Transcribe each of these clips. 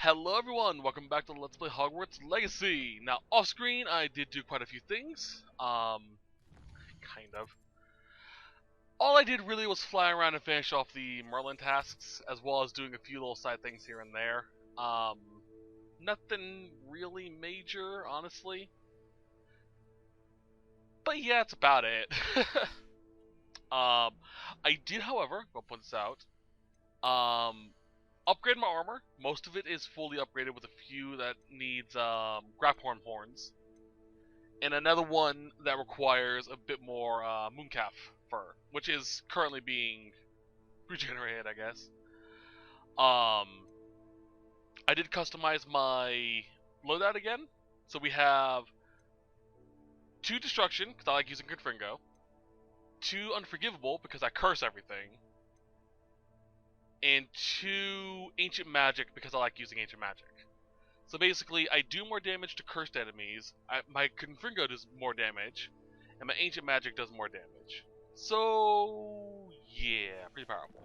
Hello everyone, welcome back to Let's Play Hogwarts Legacy. Now, off screen, I did do quite a few things. Kind of. All I did really was fly around and finish off the Merlin tasks, as well as doing a few little side things here and there. Nothing really major, honestly. But yeah, that's about it. I did, however, I'll point this out, upgrade my armor. Most of it is fully upgraded with a few that needs Graphorn horns. And another one that requires a bit more Mooncalf fur, which is currently being regenerated, I guess. I did customize my loadout again. So we have 2 Destruction, because I like using Confringo. 2 Unforgivable, because I curse everything. And 2 Ancient Magic, because I like using Ancient Magic. So basically, I do more damage to cursed enemies, my Confringo does more damage, and my Ancient Magic does more damage. So, yeah, pretty powerful.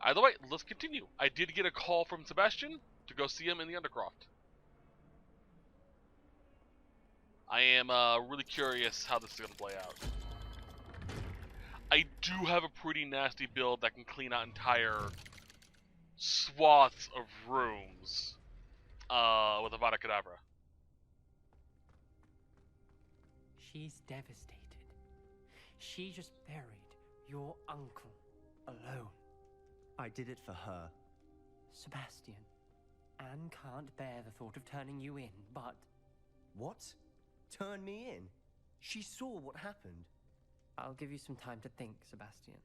Either way, let's continue. I did get a call from Sebastian to go see him in the Undercroft. I am really curious how this is going to play out. I do have a pretty nasty build that can clean out entire swaths of rooms with Avada Kedavra. She's devastated. She just buried your uncle alone. I did it for her. Sebastian, Anne can't bear the thought of turning you in, but... What? Turn me in? She saw what happened. I'll give you some time to think, Sebastian.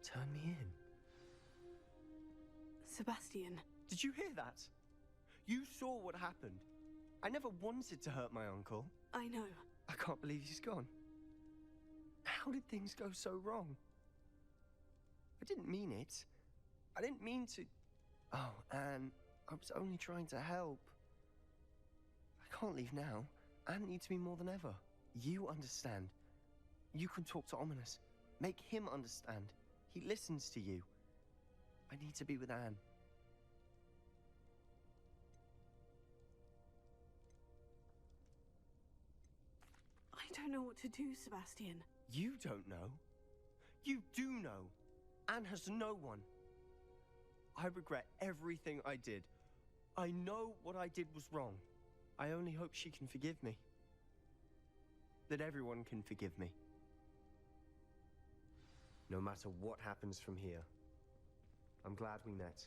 Turn me in? Sebastian. Did you hear that? You saw what happened. I never wanted to hurt my uncle. I know. I can't believe he's gone. How did things go so wrong? I didn't mean it. I didn't mean to... Oh, Anne, I was only trying to help. I can't leave now. Anne needs me more than ever. You understand. You can talk to Ominous. Make him understand. He listens to you. I need to be with Anne. I don't know what to do, Sebastian. You don't know. You do know. Anne has no one. I regret everything I did. I know what I did was wrong. I only hope she can forgive me. That everyone can forgive me. No matter what happens from here. I'm glad we met.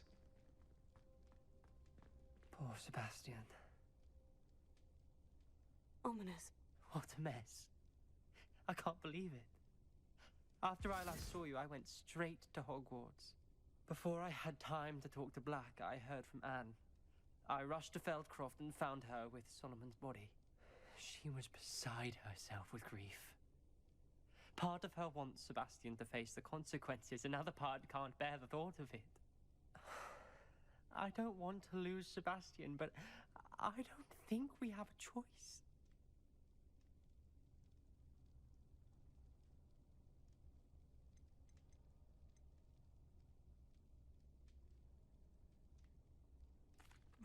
Poor Sebastian. Ominous. What a mess. I can't believe it. After I last saw you, I went straight to Hogwarts. Before I had time to talk to Black, I heard from Anne. I rushed to Feldcroft and found her with Solomon's body. She was beside herself with grief. Part of her wants Sebastian to face the consequences, another part can't bear the thought of it. I don't want to lose Sebastian, but I don't think we have a choice.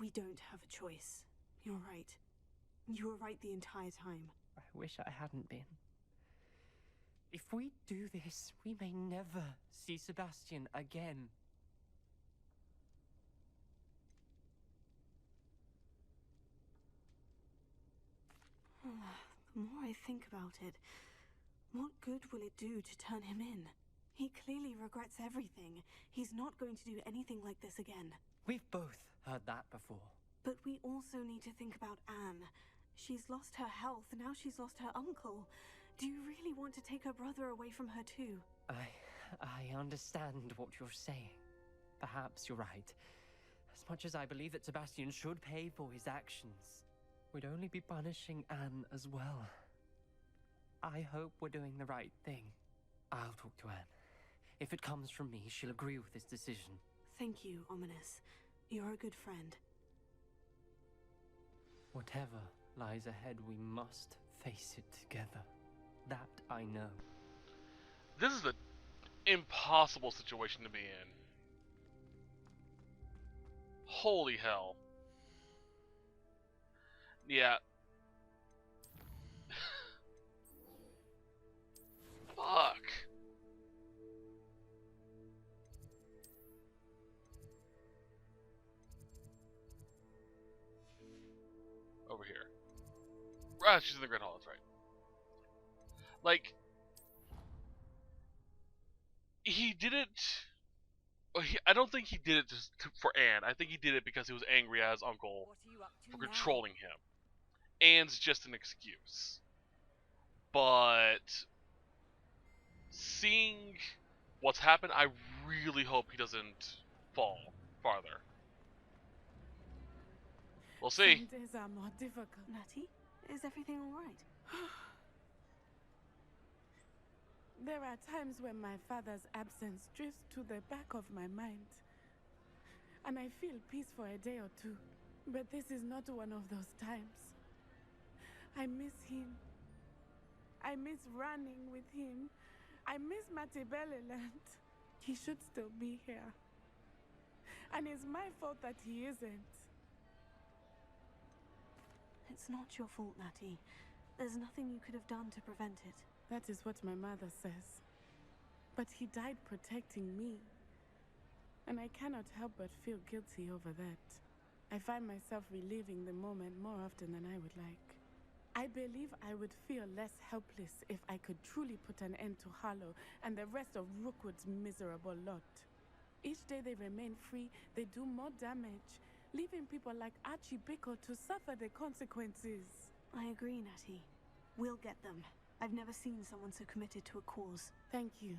We don't have a choice. You're right. You were right the entire time. I wish I hadn't been. If we do this, we may never see Sebastian again. The more I think about it, what good will it do to turn him in? He clearly regrets everything. He's not going to do anything like this again. We've both heard that before. But we also need to think about Anne. She's lost her health, now she's lost her uncle. Do you really want to take her brother away from her too? I understand what you're saying. Perhaps you're right. As much as I believe that Sebastian should pay for his actions, we'd only be punishing Anne as well. I hope we're doing the right thing. I'll talk to Anne. If it comes from me, she'll agree with this decision. Thank you, Ominous. You're a good friend. Whatever lies ahead, we must face it together. That I know. This is the impossible situation to be in. Holy hell. Yeah. Fuck. Over here. Ah, she's in the Great Hall, that's right. Like, he did it... I don't think he did it for Anne. I think he did it because he was angry at his uncle for controlling him. Anne's just an excuse. But seeing what's happened, I really hope he doesn't fall farther. We'll see. Some days are more difficult. Natty, is everything alright? There are times when my father's absence drifts to the back of my mind. And I feel peace for a day or two. But this is not one of those times. I miss him. I miss running with him. I miss Matibeleland. He should still be here. And it's my fault that he isn't. It's not your fault, Natty. There's nothing you could have done to prevent it. That is what my mother says. But he died protecting me. And I cannot help but feel guilty over that. I find myself reliving the moment more often than I would like. I believe I would feel less helpless if I could truly put an end to Harlow and the rest of Rookwood's miserable lot. Each day they remain free, they do more damage, leaving people like Archie Bickle to suffer the consequences. I agree, Natty. We'll get them. I've never seen someone so committed to a cause. Thank you.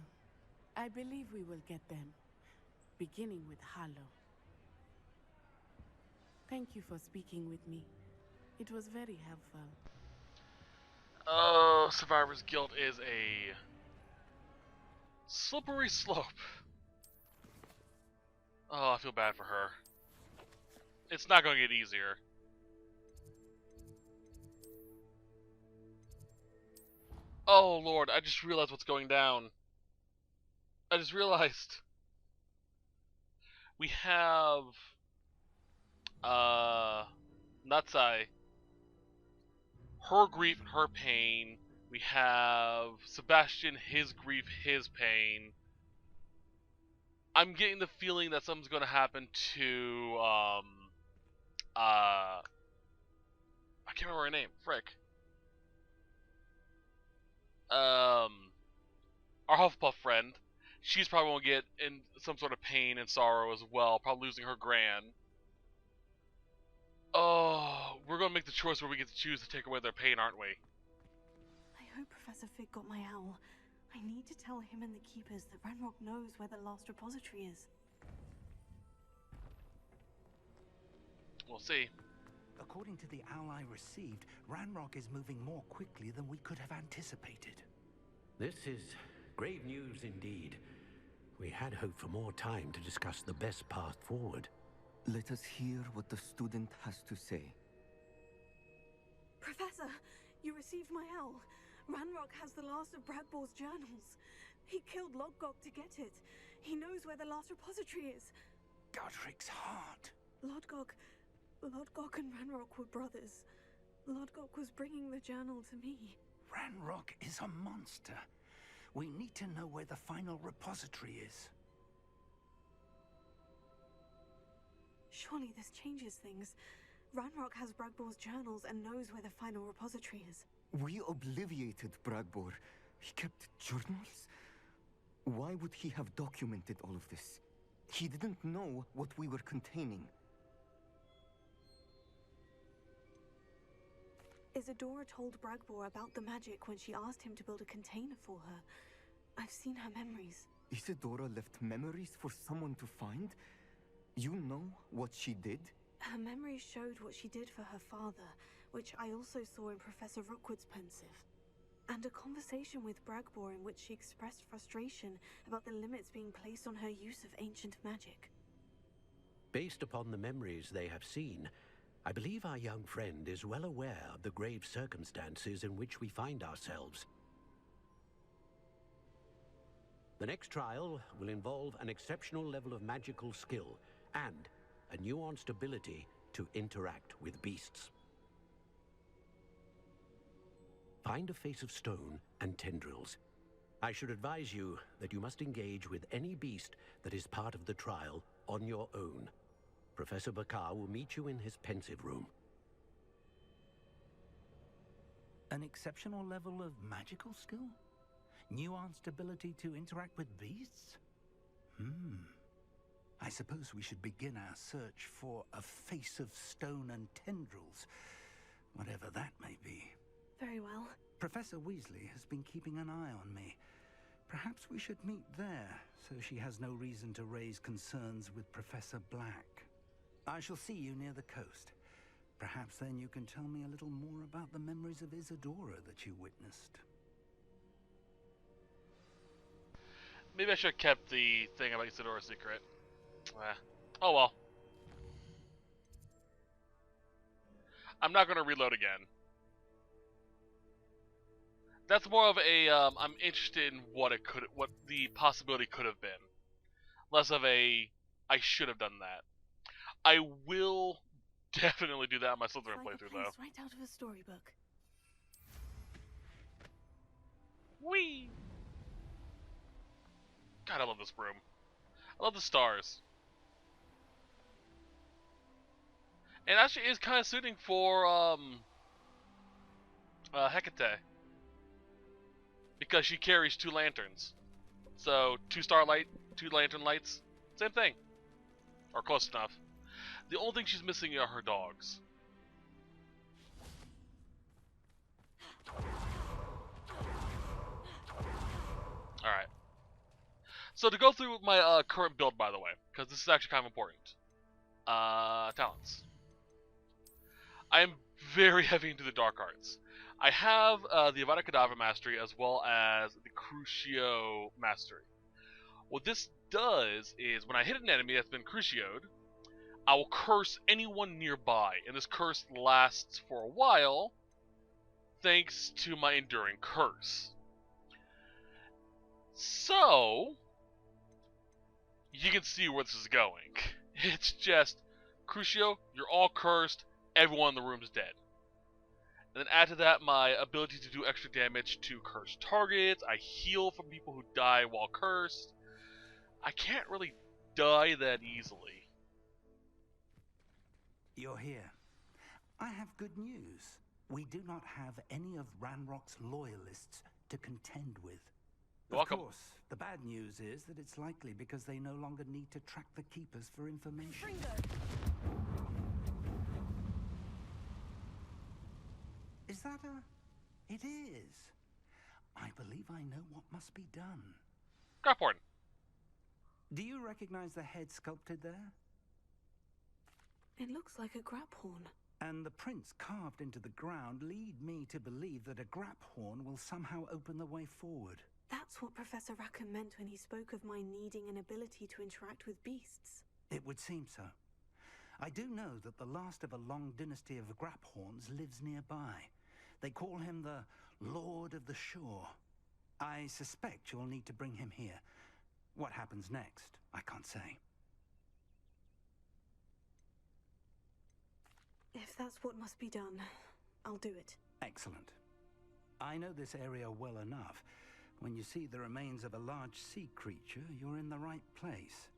I believe we will get them. Beginning with Harlow. Thank you for speaking with me. It was very helpful. Oh, Survivor's Guilt is a slippery slope. Oh, I feel bad for her. It's not going to get easier. Oh Lord, I just realized what's going down. I just realized. We have Nutsai. Her grief, her pain. We have Sebastian, his grief, his pain. I'm getting the feeling that something's gonna happen to I can't remember her name. Frick. Our Hufflepuff friend. She's probably gonna get in some sort of pain and sorrow as well, probably losing her gran. Oh, we're gonna make the choice where we get to choose to take away their pain, aren't we? I hope Professor Fig got my owl. I need to tell him and the Keepers that Ranrock knows where the last repository is. We'll see. According to the owl I received, Ranrock is moving more quickly than we could have anticipated. This is grave news indeed. We had hoped for more time to discuss the best path forward. Let us hear what the student has to say. Professor, you received my owl. Ranrock has the last of Bradbor's journals. He killed Lodgok to get it. He knows where the last repository is. Godric's heart. Lodgok and Ranrock were brothers. Lodgok was bringing the journal to me. Ranrock is a monster. We need to know where the final repository is. Surely this changes things. Ranrock has Bradbor's journals and knows where the final repository is. We obliviated Bradbor. He kept journals? Why would he have documented all of this? He didn't know what we were containing. Isadora told Bragbor about the magic when she asked him to build a container for her. I've seen her memories. Isadora left memories for someone to find? You know what she did? Her memories showed what she did for her father, which I also saw in Professor Rookwood's pensive. And a conversation with Bragbor in which she expressed frustration about the limits being placed on her use of ancient magic. Based upon the memories they have seen, I believe our young friend is well aware of the grave circumstances in which we find ourselves. The next trial will involve an exceptional level of magical skill and a nuanced ability to interact with beasts. Find a face of stone and tendrils. I should advise you that you must engage with any beast that is part of the trial on your own. Professor Bakar will meet you in his pensive room. An exceptional level of magical skill? Nuanced ability to interact with beasts? I suppose we should begin our search for a face of stone and tendrils, whatever that may be. Very well. Professor Weasley has been keeping an eye on me. Perhaps we should meet there, so she has no reason to raise concerns with Professor Black. I shall see you near the coast. Perhaps then you can tell me a little more about the memories of Isadora that you witnessed. Maybe I should have kept the thing about Isadora secret. Oh well. I'm not going to reload again. That's more of a, I'm interested in what the possibility could have been. Less of a, I should have done that. I will definitely do that on my Slytherin playthrough, though. Right out of a storybook. Whee! God, I love this room. I love the stars. And actually is kind of suiting for, Hecate. Because she carries 2 lanterns. So, 2 lantern lights, same thing. Or close enough. The only thing she's missing are her dogs. Alright. So to go through my current build, by the way, because this is actually kind of important. Talents. I am very heavy into the dark arts. I have the Avada Kedavra Mastery as well as the Crucio Mastery. What this does is when I hit an enemy that's been Crucioed, I will curse anyone nearby, and this curse lasts for a while thanks to my Enduring Curse. So, you can see where this is going. It's just, Crucio, you're all cursed, everyone in the room is dead. And then add to that my ability to do extra damage to cursed targets. I heal from people who die while cursed. I can't really die that easily. You're here. I have good news. We do not have any of Ranrock's loyalists to contend with. Welcome. Of course, the bad news is that it's likely because they no longer need to track the Keepers for information. Is that a... It is. I believe I know what must be done. Graphorn. Do you recognize the head sculpted there? It looks like a graphorn. And the prints carved into the ground lead me to believe that a graphorn will somehow open the way forward. That's what Professor Rackham meant when he spoke of my needing an ability to interact with beasts. It would seem so. I do know that the last of a long dynasty of graphorns lives nearby. They call him the Lord of the Shore. I suspect you'll need to bring him here. What happens next, I can't say. If that's what must be done, I'll do it. Excellent. I know this area well enough. When you see the remains of a large sea creature, you're in the right place.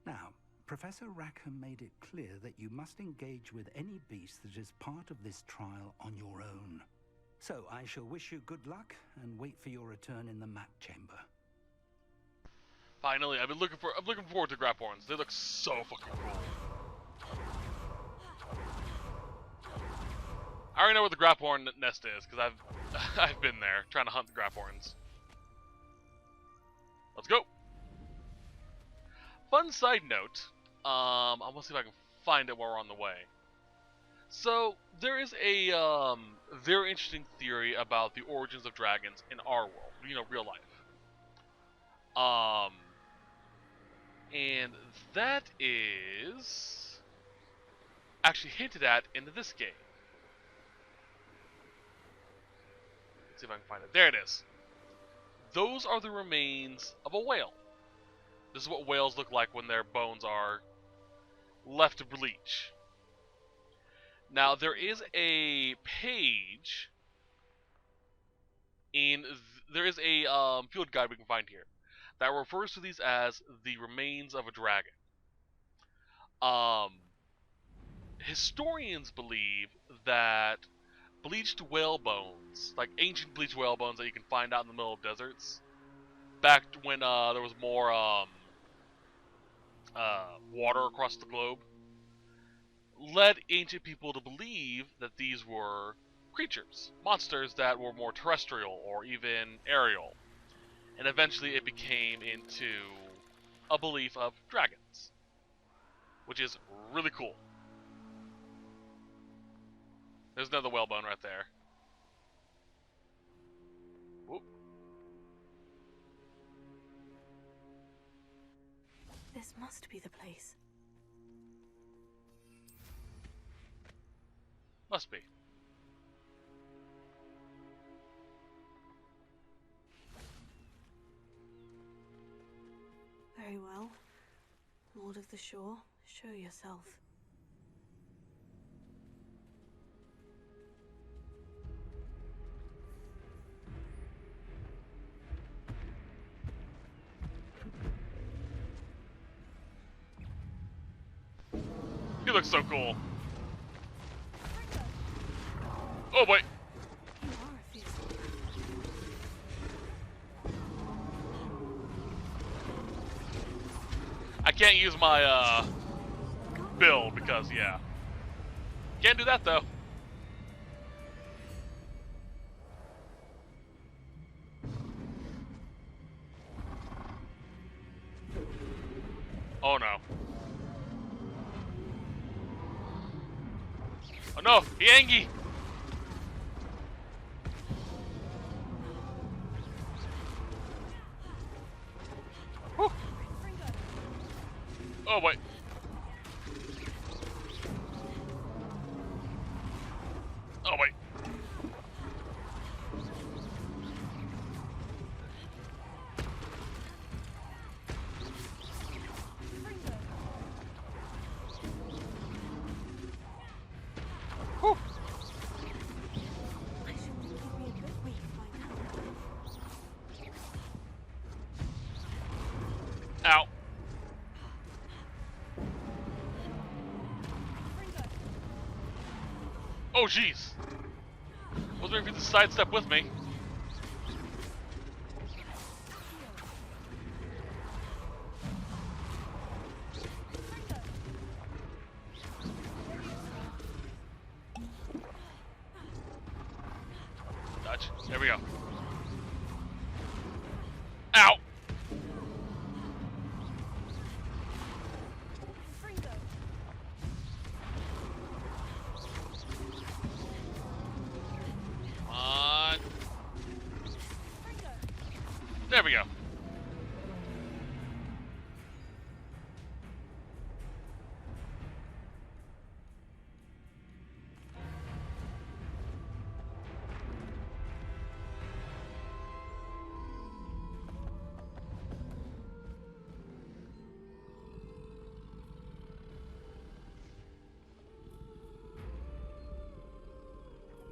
Now, Professor Rackham made it clear that you must engage with any beast that is part of this trial on your own. So I shall wish you good luck and wait for your return in the map chamber. Finally, I'm looking forward to graphorns. They look so fucking cool. I already know where the graphorn nest is because I've been there trying to hunt the graphorns. Let's go. Fun side note. I'm gonna see if I can find it while we're on the way. So there is a very interesting theory about the origins of dragons in our world. You know, real life. And that is actually hinted at in this game. Let's see if I can find it. There it is. those are the remains of a whale. This is what whales look like when their bones are left to bleach. Now, there is a page there is a field guide we can find here that refers to these as the remains of a dragon. Historians believe that bleached whale bones, like ancient bleached whale bones that you can find out in the middle of deserts, back when there was more water across the globe, led ancient people to believe that these were creatures, monsters that were more terrestrial or even aerial. And eventually it became into a belief of dragons, which is really cool. There's another whalebone right there. Whoop. This must be the place. Must be. Very well. Lord of the Shore, show yourself. He looks so cool. Oh boy. You are a fierce I can't use my bill because yeah. Can't do that though. Oh no. Oh no, Yangi! Whew. Oh wait. Oh wait. Whew. I should think you'd be a bit weak by now. Ow. Oh jeez. Wasn't ready for you to sidestep with me. Dodge. There we go. Ow! Come on. There we go.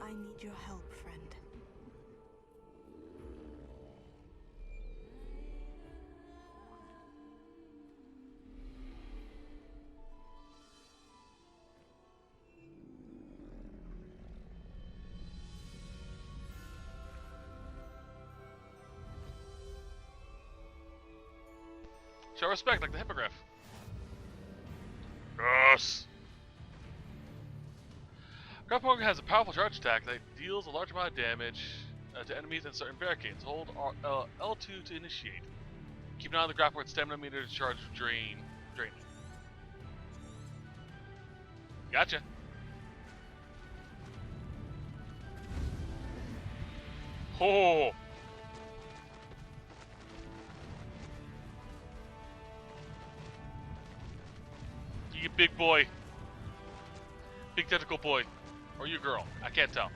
I need your help, friend. Show respect like the hippogriff. Yes! Grapple has a powerful charge attack that deals a large amount of damage to enemies in certain barricades. Hold L2 to initiate. Keep an eye on the grapple stamina meter to charge draining. Gotcha. Oh! You big boy. Big tentacle boy. Or you girl. I can't tell.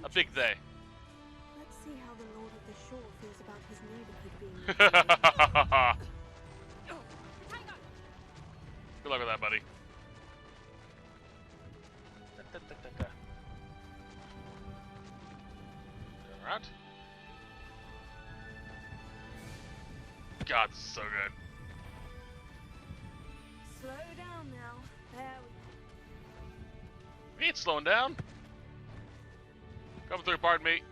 A big they. Good luck with that, buddy. Alright. God, this is so good. Slow down now. There we go. We ain't slowing down. Coming through, pardon me.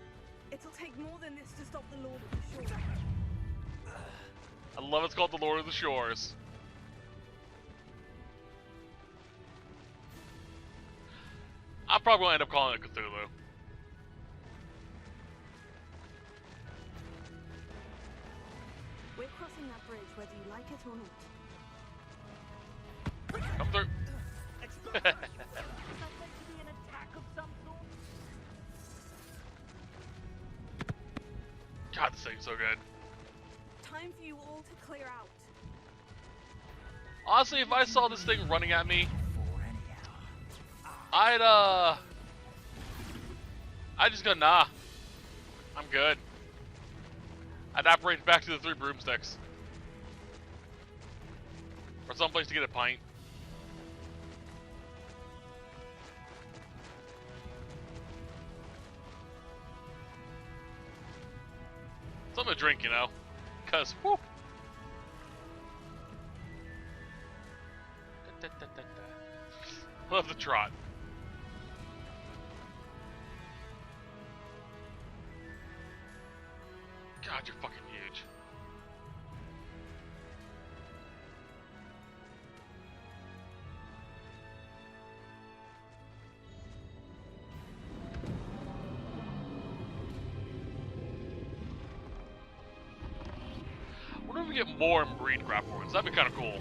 It'll take more than this to stop the Lord of the Shore. I love it's called the Lord of the Shores. I'm probably gonna end up calling it Cthulhu. We're crossing that bridge whether you like it or not. Come through. Is that meant to be an attack of some sort? God, this thing's so good. Time for you all to clear out. Honestly, if I saw this thing running at me, I'd just go, nah. I'm good. I'd operate back to the 3 broomsticks. Or someplace to get a pint. Something to drink, you know. Cause, whoop. Love the trot. God, you're fucking huge. I wonder if we get more in Breedcraft ones. That'd be kind of cool.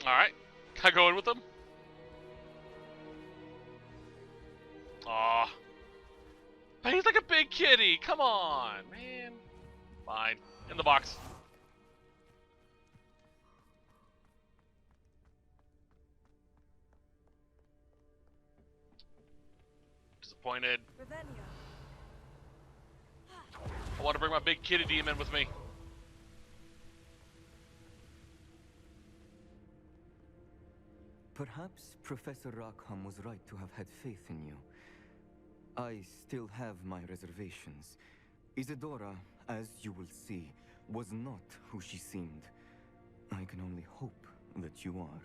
Alright. Can I go in with them? Aw. But he's like a big kitty. Come on, man. Fine. In the box. Disappointed. Revelio. I want to bring my big kitty demon with me. Perhaps Professor Rackham was right to have had faith in you. I still have my reservations. Isadora, as you will see, was not who she seemed. I can only hope that you are.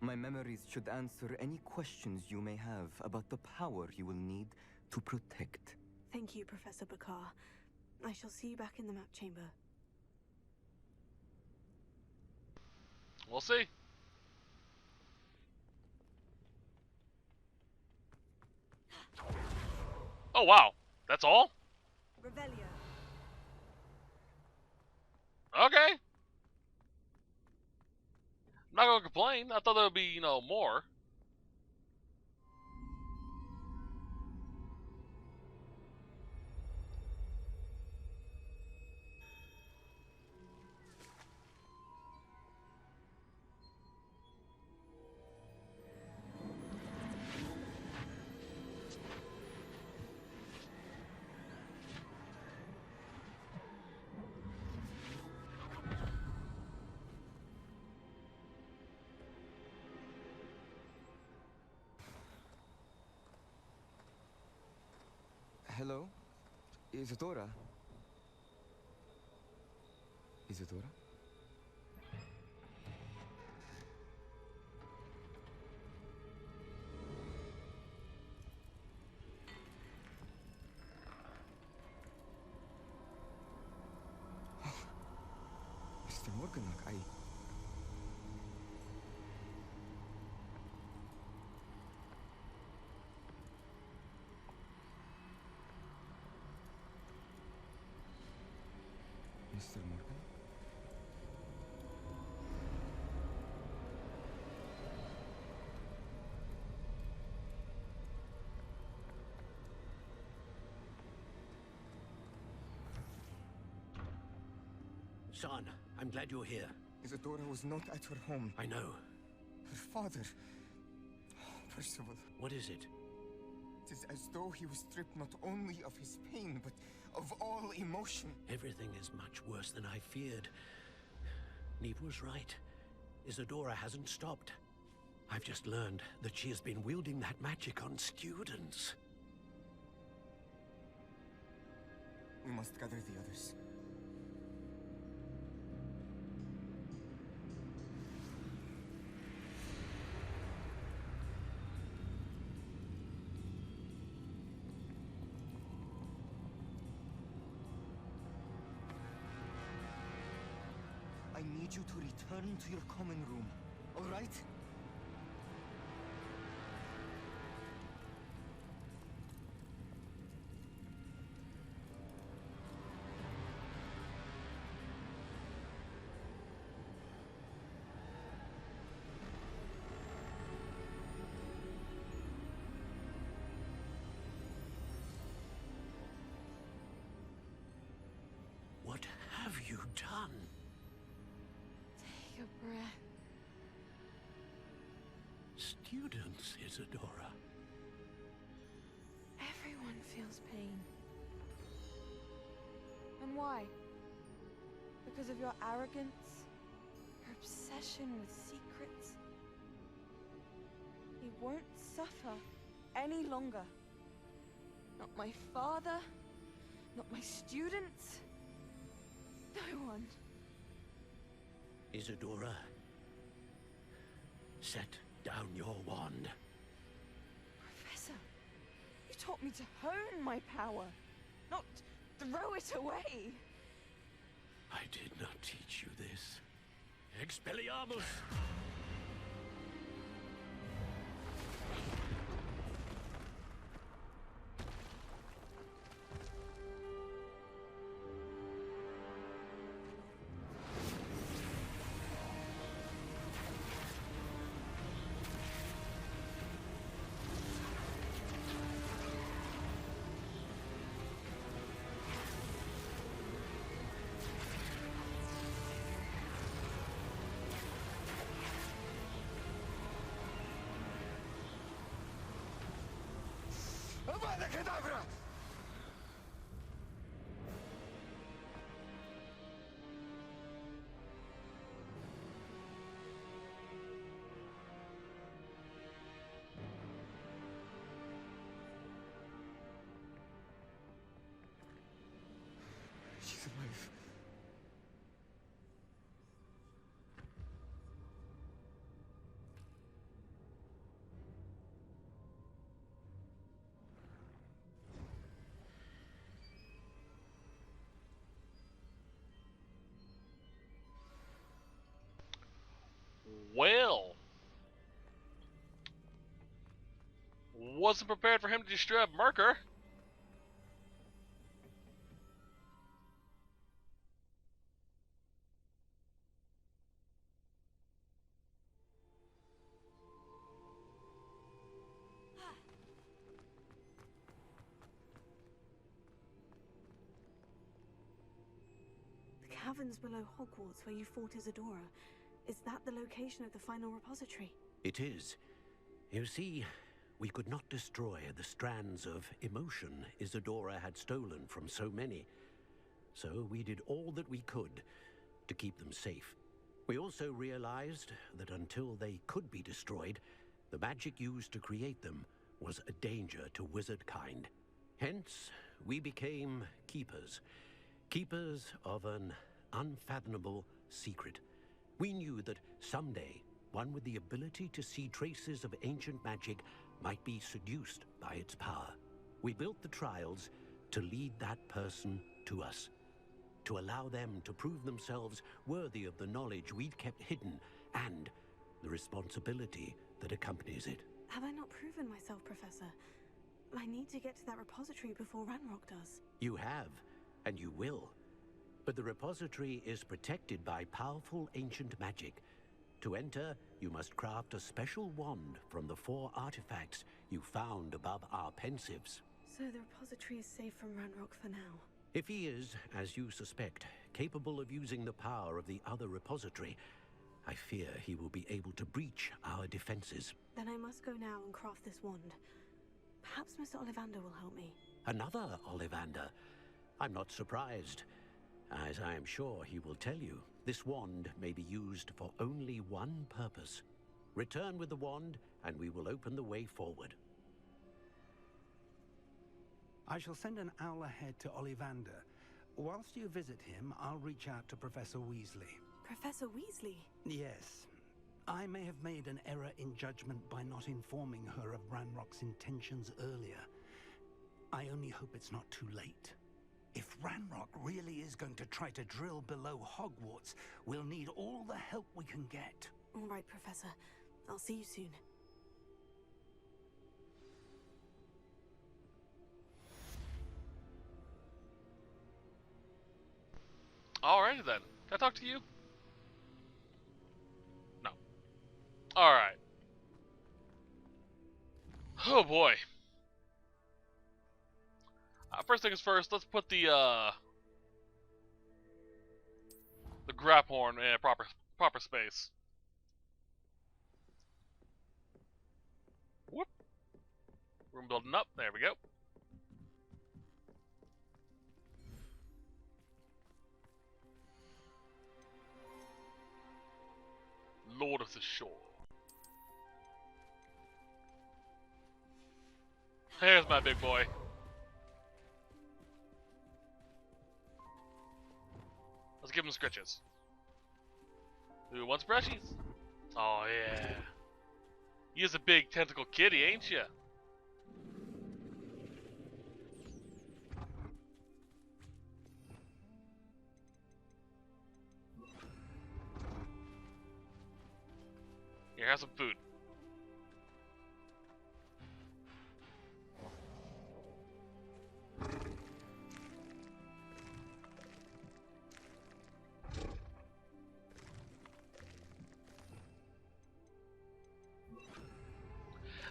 My memories should answer any questions you may have about the power you will need to protect. Thank you, Professor Bakar. I shall see you back in the map chamber. We'll see. Oh, wow. That's all? Revelio. Okay. I'm not gonna complain. I thought there would be, you know, more. Hello? Isadora? Isadora? Mr. Morganach, Mr. Morgan? Son, I'm glad you're here. Isadora was not at her home. I know. Her father... Percival. What is it? It is as though he was stripped not only of his pain, but of all emotion. Everything is much worse than I feared. Neve was right. Isadora hasn't stopped. I've just learned that she has been wielding that magic on students. We must gather the others. I need you to return to your common room, all right? What have you done? Take a breath. Students, Isadora. Everyone feels pain. And why? Because of your arrogance? Your obsession with secrets? He won't suffer any longer. Not my father, not my students, no one. Isadora, set down your wand. Professor, you taught me to hone my power, not throw it away. I did not teach you this. Expelliarmus! Avada Kedavra! She's alive. Well, wasn't prepared for him to destroy a marker. The caverns below Hogwarts where you fought Isadora. Is that the location of the final repository? It is. You see, we could not destroy the strands of emotion Isadora had stolen from so many. So we did all that we could to keep them safe. We also realized that until they could be destroyed, the magic used to create them was a danger to wizard kind. Hence, we became keepers. Keepers of an unfathomable secret. We knew that someday, one with the ability to see traces of ancient magic might be seduced by its power. We built the trials to lead that person to us, to allow them to prove themselves worthy of the knowledge we'd kept hidden and the responsibility that accompanies it. Have I not proven myself, Professor? I need to get to that repository before Ranrock does. You have, and you will. But the repository is protected by powerful ancient magic. To enter, you must craft a special wand from the 4 artifacts you found above our pensives. So the repository is safe from Ranrock for now. If he is, as you suspect, capable of using the power of the other repository, I fear he will be able to breach our defenses. Then I must go now and craft this wand. Perhaps Mr. Ollivander will help me. Another Ollivander? I'm not surprised. As I am sure he will tell you, this wand may be used for only one purpose. Return with the wand, and we will open the way forward. I shall send an owl ahead to Ollivander. Whilst you visit him, I'll reach out to Professor Weasley. Professor Weasley? Yes. I may have made an error in judgment by not informing her of Ranrock's intentions earlier. I only hope it's not too late. If Ranrock really is going to try to drill below Hogwarts, we'll need all the help we can get. All right, Professor. I'll see you soon. Alrighty then. Can I talk to you? No. Alright. Oh boy. First things first, let's put the grap horn in a proper space. Whoop. Room building up. There we go. Lord of the Shore. There's my big boy. Let's give him scritches. Who wants brushies? Oh yeah. You's a big tentacle kitty, ain't ya? Here, have some food.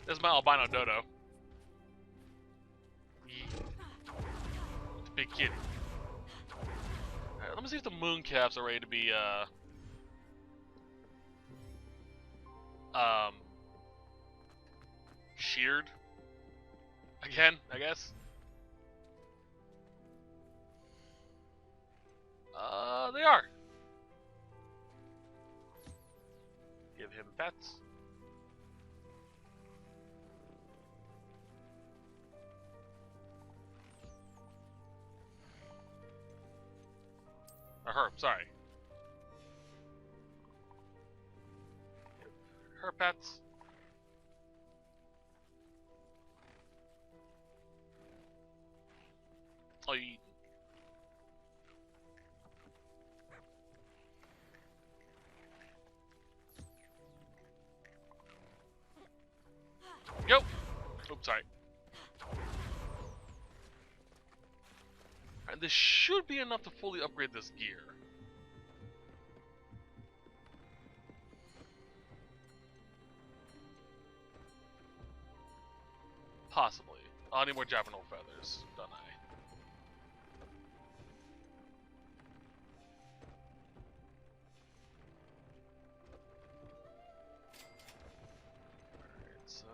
This is my albino dodo. Yeah. It's a big kitty. Alright, let me see if the moon caps are ready to be sheared again, I guess. They are. Give him pets. Or her, sorry. Give her pets. Oh, you eat. Go! Oops, sorry. Alright, this should be enough to fully upgrade this gear. Possibly. I need more Japanese feathers, don't I? Alright, so...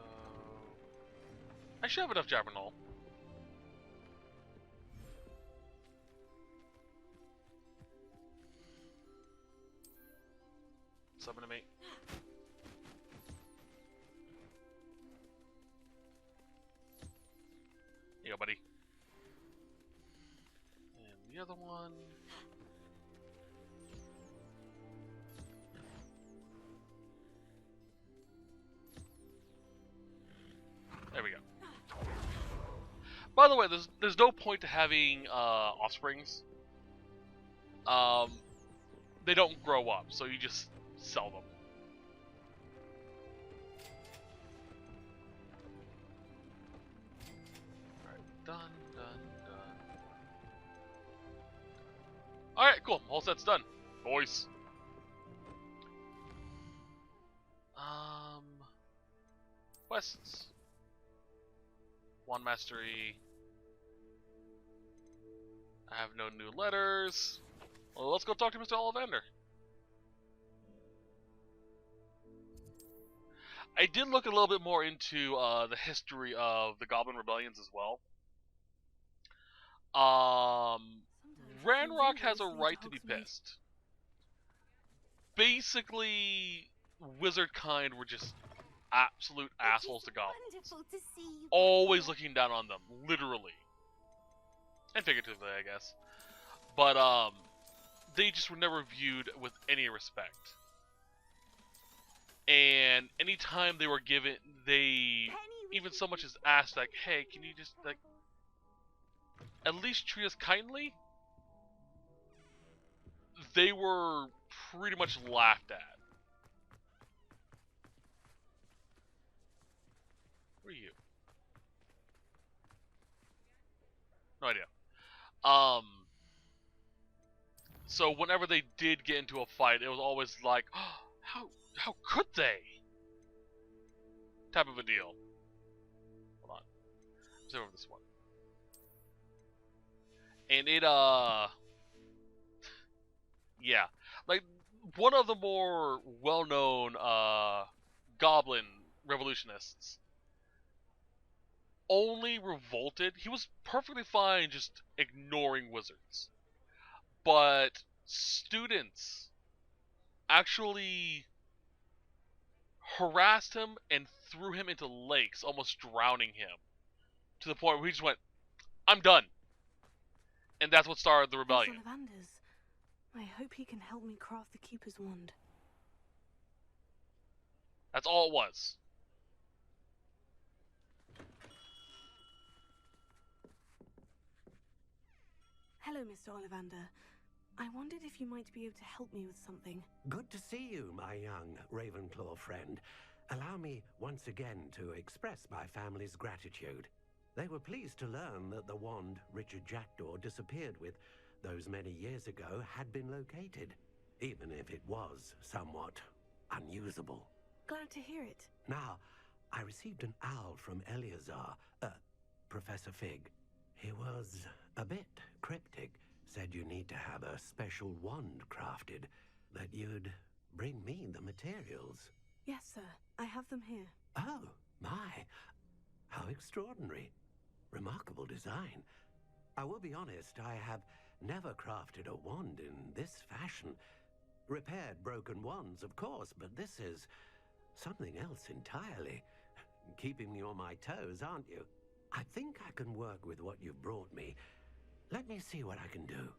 I should have enough Japanese. Summon to me. Here you go, buddy. And the other one. There we go. By the way, there's no point to having offsprings. They don't grow up, so you just sell them. Alright, done. Alright, cool. All set's done. Voice. Quests. Wand Mastery. I have no new letters. Well, let's go talk to Mr. Ollivander. I did look a little bit more into the history of the Goblin Rebellions as well. Ranrock has a right to be pissed. Basically, wizard kind were just absolute assholes to goblins. Always looking down on them, literally. And figuratively, I guess. But, they just were never viewed with any respect. And anytime they were given, they even so much as asked, like, hey, can you just, like, at least treat us kindly? They were pretty much laughed at. Who are you? No idea. So whenever they did get into a fight, it was always like, oh, how could they? Type of a deal. Hold on. Let's over this one. And it, yeah. Like, one of the more well-known, goblin revolutionists only revolted. He was perfectly fine just ignoring wizards. But students actually harassed him and threw him into lakes, almost drowning him. To the point where he just went, I'm done. And that's what started the rebellion. I hope he can help me craft the Keeper's Wand. That's all it was. Hello, Mr. Ollivander. I wondered if you might be able to help me with something. Good to see you, my young Ravenclaw friend. Allow me once again to express my family's gratitude. They were pleased to learn that the wand Richard Jackdaw disappeared with those many years ago had been located, even if it was somewhat unusable. Glad to hear it. Now, I received an owl from Eleazar, Professor Fig. He was a bit cryptic, said you need to have a special wand crafted, that you'd bring me the materials. Yes, sir. I have them here. Oh, my. How extraordinary. Remarkable design. I will be honest, I have never crafted a wand in this fashion. Repaired broken wands, of course, but this is something else entirely. Keeping me on my toes, aren't you? I think I can work with what you've brought me. Let me see what I can do.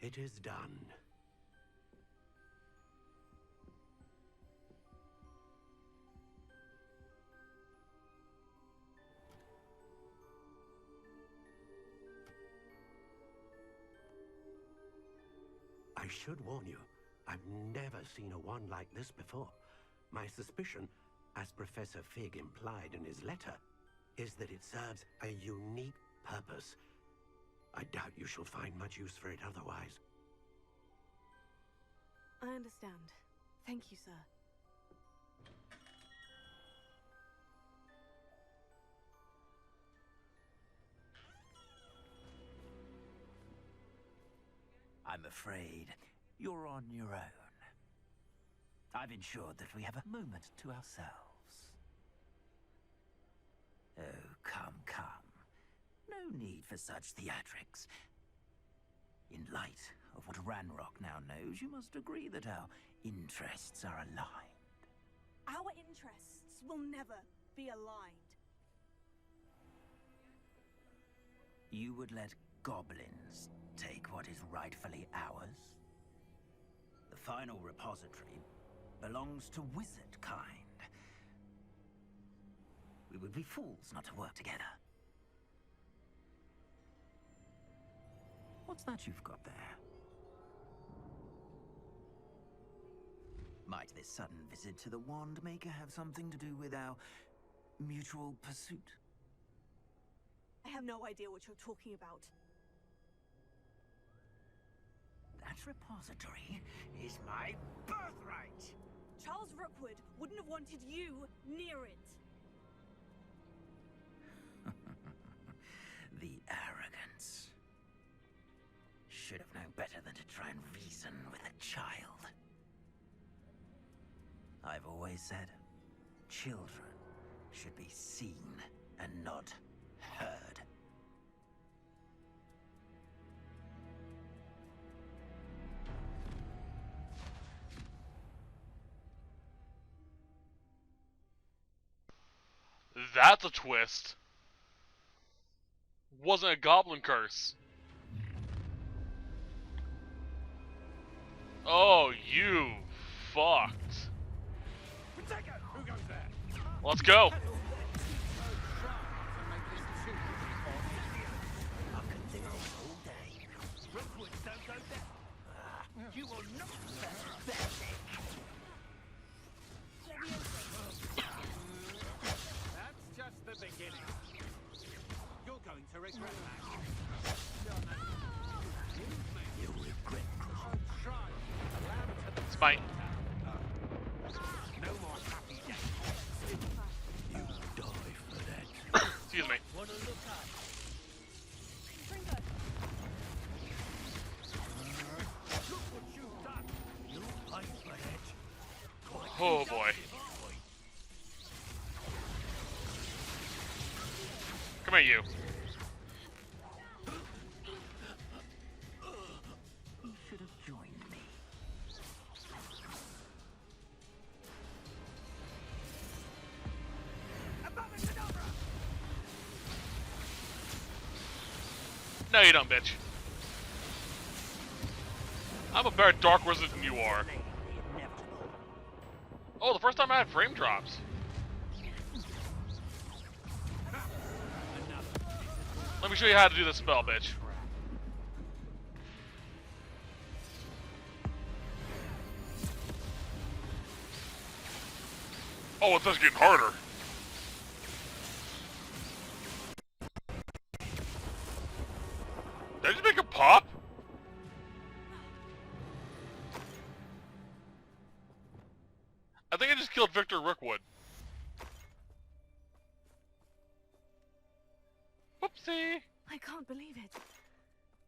It is done. I should warn you, I've never seen a wand like this before. My suspicion, as Professor Fig implied in his letter, is that it serves a unique purpose. I doubt you shall find much use for it otherwise. I understand. Thank you, sir. I'm afraid you're on your own. I've ensured that we have a moment to ourselves. Oh, come, come. No need for such theatrics. In light of what Ranrock now knows, you must agree that our interests are aligned. Our interests will never be aligned. You would let goblins take what is rightfully ours? The final repository belongs to wizard kind. We would be fools not to work together. What's that you've got there? Might this sudden visit to the Wand Maker have something to do with our mutual pursuit? I have no idea what you're talking about. That repository is my birthright! Charles Rookwood wouldn't have wanted you near it. The arrogance. Should have known better than to try and reason with a child. I've always said, children should be seen and not heard. That's a twist. Wasn't a goblin curse. Oh, you fucked. Let's go. You will not That's just the beginning. You're going to regret that. You regret. Smite. No more happy days. You die for that. Excuse me. Wanna look up? Look what you've done. You fight for that. Oh boy. Come here, you. You should have joined me. No, you don't, bitch. I'm a better dark wizard than you are. Oh, the first time I had frame drops. Let me show you how to do this spell, bitch. Oh, it's just getting harder. Did I just make a pop? I think I just killed Victor Rookwood. Whoopsie. I can't believe it.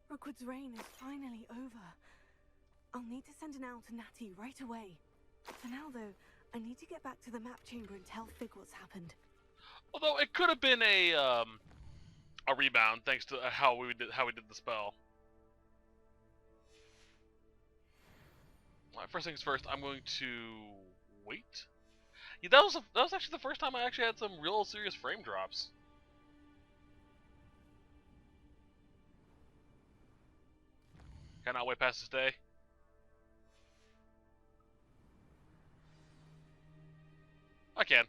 Rookwood's reign is finally over. I'll need to send an owl to Natty right away. For now, though, I need to get back to the map chamber and tell Fig what's happened. Although it could have been a rebound thanks to how we did the spell. Alright, first things first, I'm going to wait. Yeah, that was actually the first time I actually had some real serious frame drops. Cannot wait past this day. I can.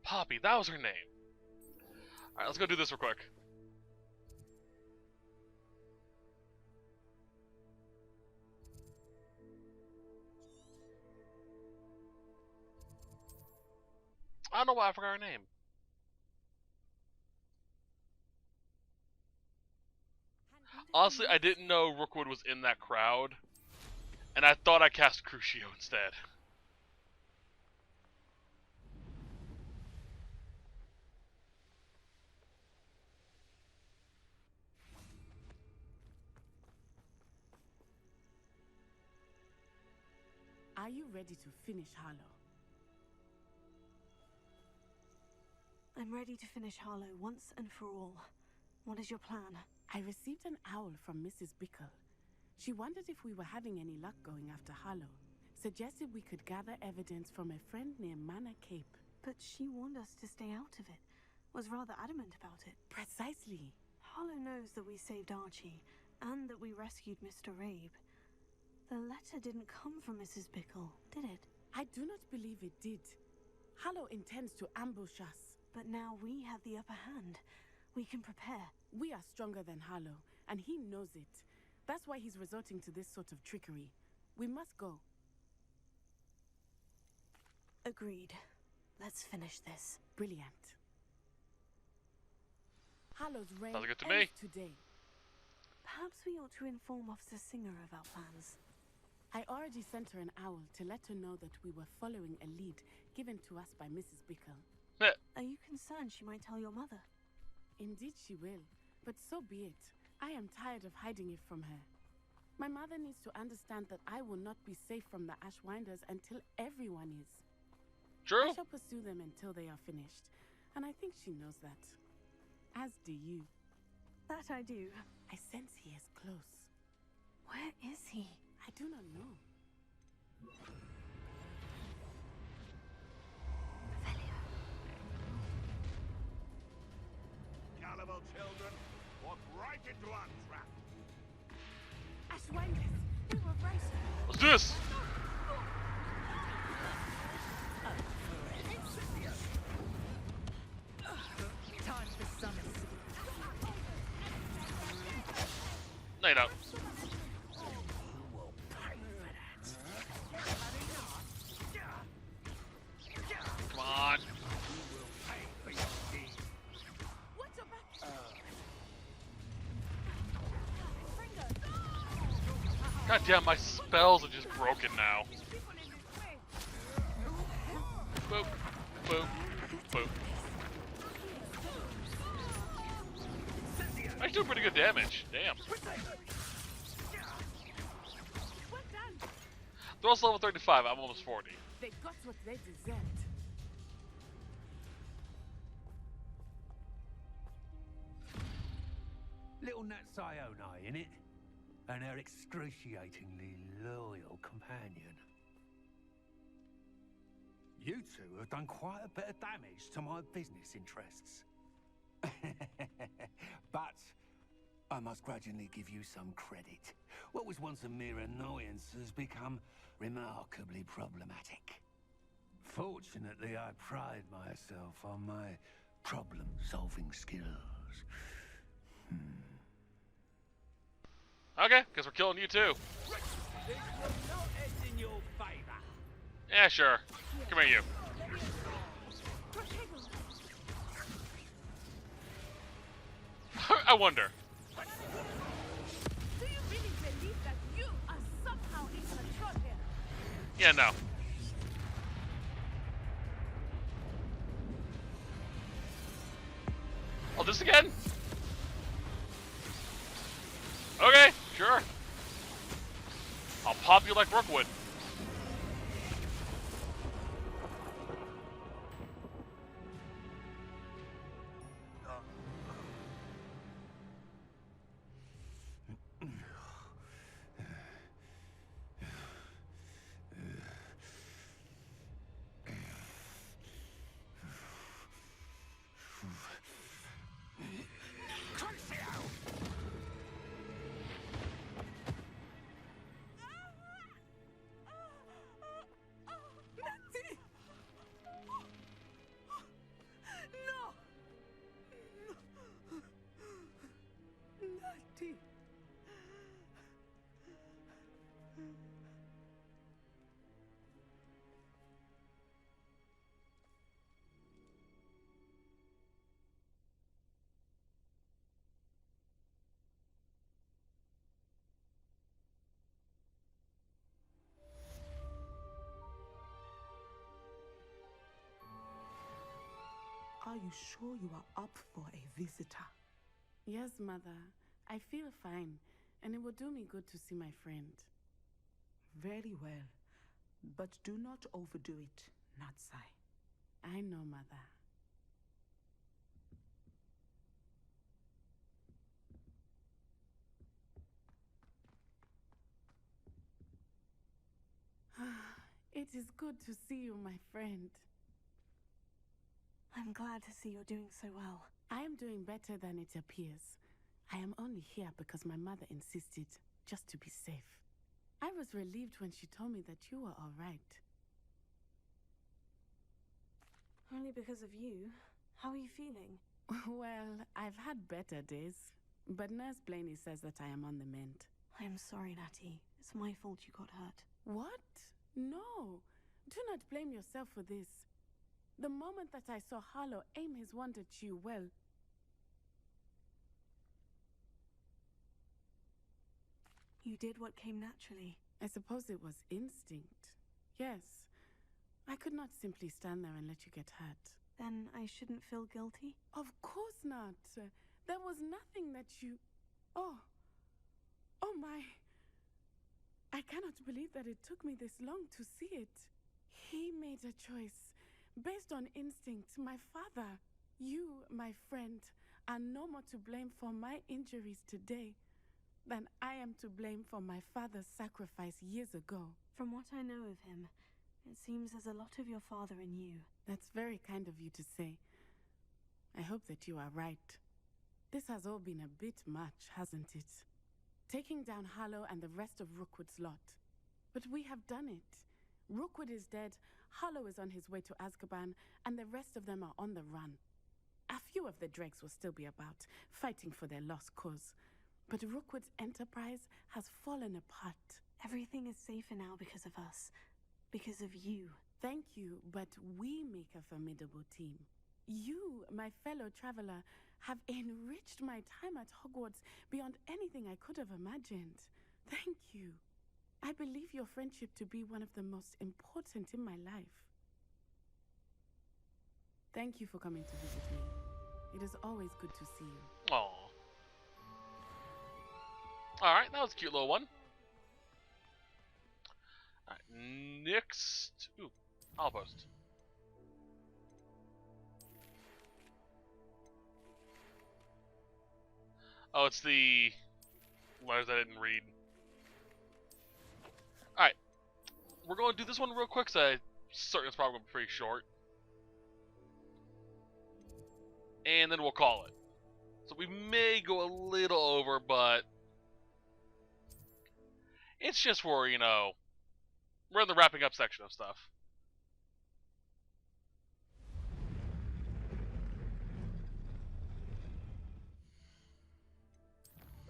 Poppy, that was her name. Alright, let's go do this real quick. I don't know why I forgot her name. Honestly, I didn't know Rookwood was in that crowd, and I thought I cast Crucio instead. Are you ready to finish Harlow? I'm ready to finish Harlow once and for all. What is your plan? I received an owl from Mrs. Bickle. She wondered if we were having any luck going after Harlow. Suggested we could gather evidence from a friend near Manor Cape. But she warned us to stay out of it. Was rather adamant about it. Precisely. Harlow knows that we saved Archie, and that we rescued Mr. Rabe. The letter didn't come from Mrs. Bickle, did it? I do not believe it did. Harlow intends to ambush us. But now we have the upper hand. We can prepare. We are stronger than Harlow, and he knows it. That's why he's resorting to this sort of trickery. We must go. Agreed. Let's finish this. Brilliant. Harlow's reign Sounds good to ends me. today. Perhaps we ought to inform Officer Singer of our plans. I already sent her an owl to let her know that we were following a lead given to us by Mrs. Bickle. Are you concerned she might tell your mother? Indeed she will, but so be it. I am tired of hiding it from her. My mother needs to understand that I will not be safe from the Ashwinders until everyone is. True. I shall pursue them until they are finished, and I think she knows that. As do you. That I do. I sense he is close. Where is he? I do not know. Gullible children, walk right into our trap. Ashwinders! They were right! Let's do this! Time for some. No, you don't. Come on. What's your back? God damn, my spells are just broken now. Boop, boop, boop. I do pretty good damage. Damn. Well done! They're also level 35. I'm almost 40. They got what they deserved. Little Nat Sione, innit? And her excruciatingly loyal companion. You two have done quite a bit of damage to my business interests. But I must grudgingly give you some credit. What was once a mere annoyance has become remarkably problematic. Fortunately, I pride myself on my problem-solving skills. Okay, guess we're killing you too. This will not end in your favor. Yeah, sure. Come here, you. I wonder. Do you really believe that you are somehow in control here? Yeah, no. Oh, this again? Okay, sure. I'll pop you like Rookwood. Are you sure you are up for a visitor? Yes, Mother. I feel fine, and it will do me good to see my friend. Very well. But do not overdo it, Natsai. I know, Mother. It is good to see you, my friend. I'm glad to see you're doing so well. I am doing better than it appears. I am only here because my mother insisted, just to be safe. I was relieved when she told me that you were all right. Only because of you. How are you feeling? Well, I've had better days, but Nurse Blaney says that I am on the mend. I am sorry, Natty. It's my fault you got hurt. What? No. Do not blame yourself for this. The moment that I saw Harlow aim his wand at you, well... You did what came naturally. I suppose it was instinct. Yes. I could not simply stand there and let you get hurt. Then I shouldn't feel guilty? Of course not. There was nothing that you... Oh. Oh my. I cannot believe that it took me this long to see it. He made a choice based on instinct. My father, you, my friend, are no more to blame for my injuries today than I am to blame for my father's sacrifice years ago. From what I know of him, it seems there's a lot of your father in you. That's very kind of you to say. I hope that you are right. This has all been a bit much, hasn't it? Taking down Harlow and the rest of Rookwood's lot. But we have done it. Rookwood is dead, Harlow is on his way to Azkaban, and the rest of them are on the run. A few of the dregs will still be about, fighting for their lost cause. But Rookwood's enterprise has fallen apart. Everything is safer now because of us. Because of you. Thank you, but we make a formidable team. You, my fellow traveler, have enriched my time at Hogwarts beyond anything I could have imagined. Thank you. I believe your friendship to be one of the most important in my life. Thank you for coming to visit me. It is always good to see you. Aww. Alright, that was a cute little one. Alright, next... Ooh, Outpost. Oh, it's the letters I didn't read. Alright. We're going to do this one real quick, so I'm certain it's probably going to be pretty short. And then we'll call it. So we may go a little over, but... it's just for, you know... we're in the wrapping up section of stuff.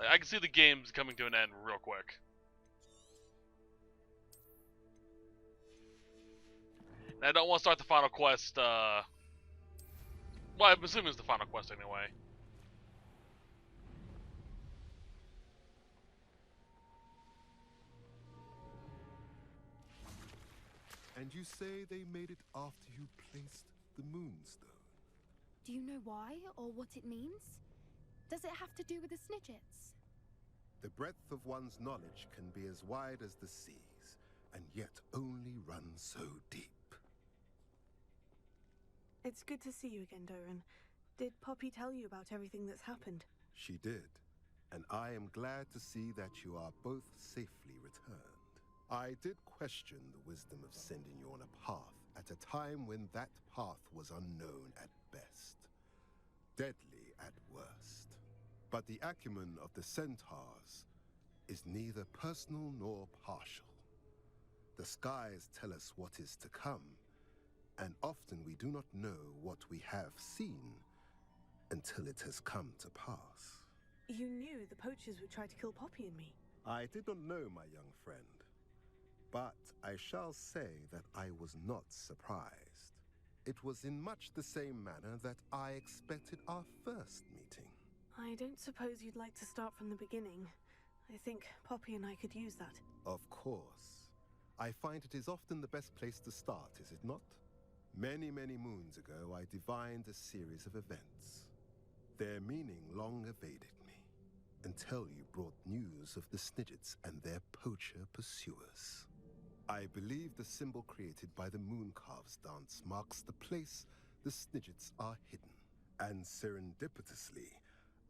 I can see the game's coming to an end real quick. And I don't want to start the final quest, well, I'm assuming it's the final quest anyway. And you say they made it after you placed the Moonstone? Do you know why or what it means? Does it have to do with the Snidgets? The breadth of one's knowledge can be as wide as the seas, and yet only run so deep. It's good to see you again, Doran. Did Poppy tell you about everything that's happened? She did, and I am glad to see that you are both safely returned. I did question the wisdom of sending you on a path at a time when that path was unknown at best, deadly at worst. But the acumen of the Centaurs is neither personal nor partial. The skies tell us what is to come, and often we do not know what we have seen until it has come to pass. You knew the poachers would try to kill Poppy and me. I did not know, my young friend, but I shall say that I was not surprised. It was in much the same manner that I expected our first meeting. I don't suppose you'd like to start from the beginning. I think Poppy and I could use that. Of course. I find it is often the best place to start, is it not? Many, many moons ago, I divined a series of events. Their meaning long evaded me, until you brought news of the Snidgets and their poacher pursuers. I believe the symbol created by the Mooncarves dance marks the place the Snidgets are hidden. And serendipitously,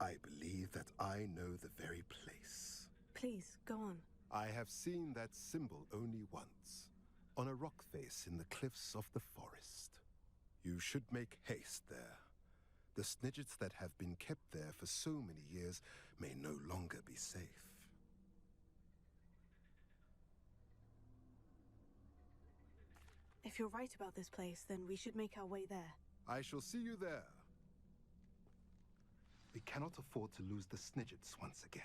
I believe that I know the very place. Please, go on. I have seen that symbol only once, on a rock face in the cliffs of the forest. You should make haste there. The Snidgets that have been kept there for so many years may no longer be safe. If you're right about this place, then we should make our way there. I shall see you there. We cannot afford to lose the Snidgets once again.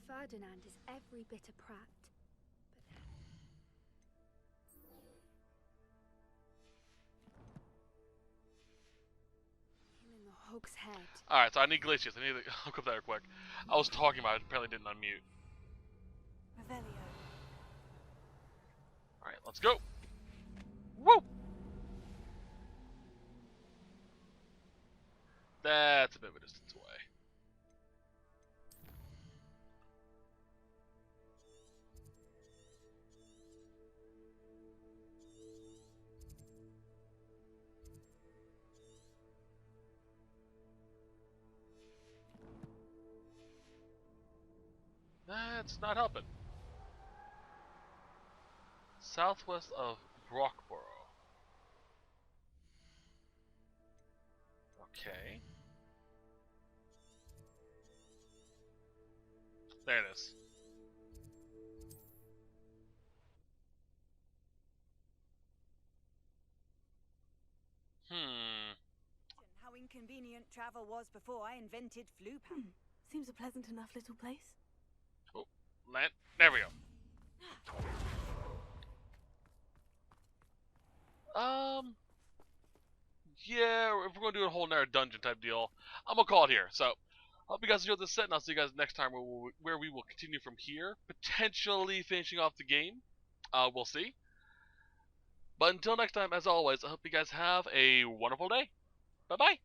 Ferdinand is every bit a prat. Him in the Hog's Head. Alright, so I need Glacius. I need to hook up there quick. I was talking about it, apparently didn't unmute. Revelio. Alright, let's go. Woo! That's a bit of a distance away. That's not helping. Southwest of Brockborough. Okay. There it is. How inconvenient travel was before I invented flu pan. Seems a pleasant enough little place. Oh, land. There we go. Yeah, if we're gonna do a whole another dungeon type deal, I'm gonna call it here. So, hope you guys enjoyed this set, and I'll see you guys next time where we will continue from here, potentially finishing off the game. We'll see. But until next time, as always, I hope you guys have a wonderful day. Bye bye.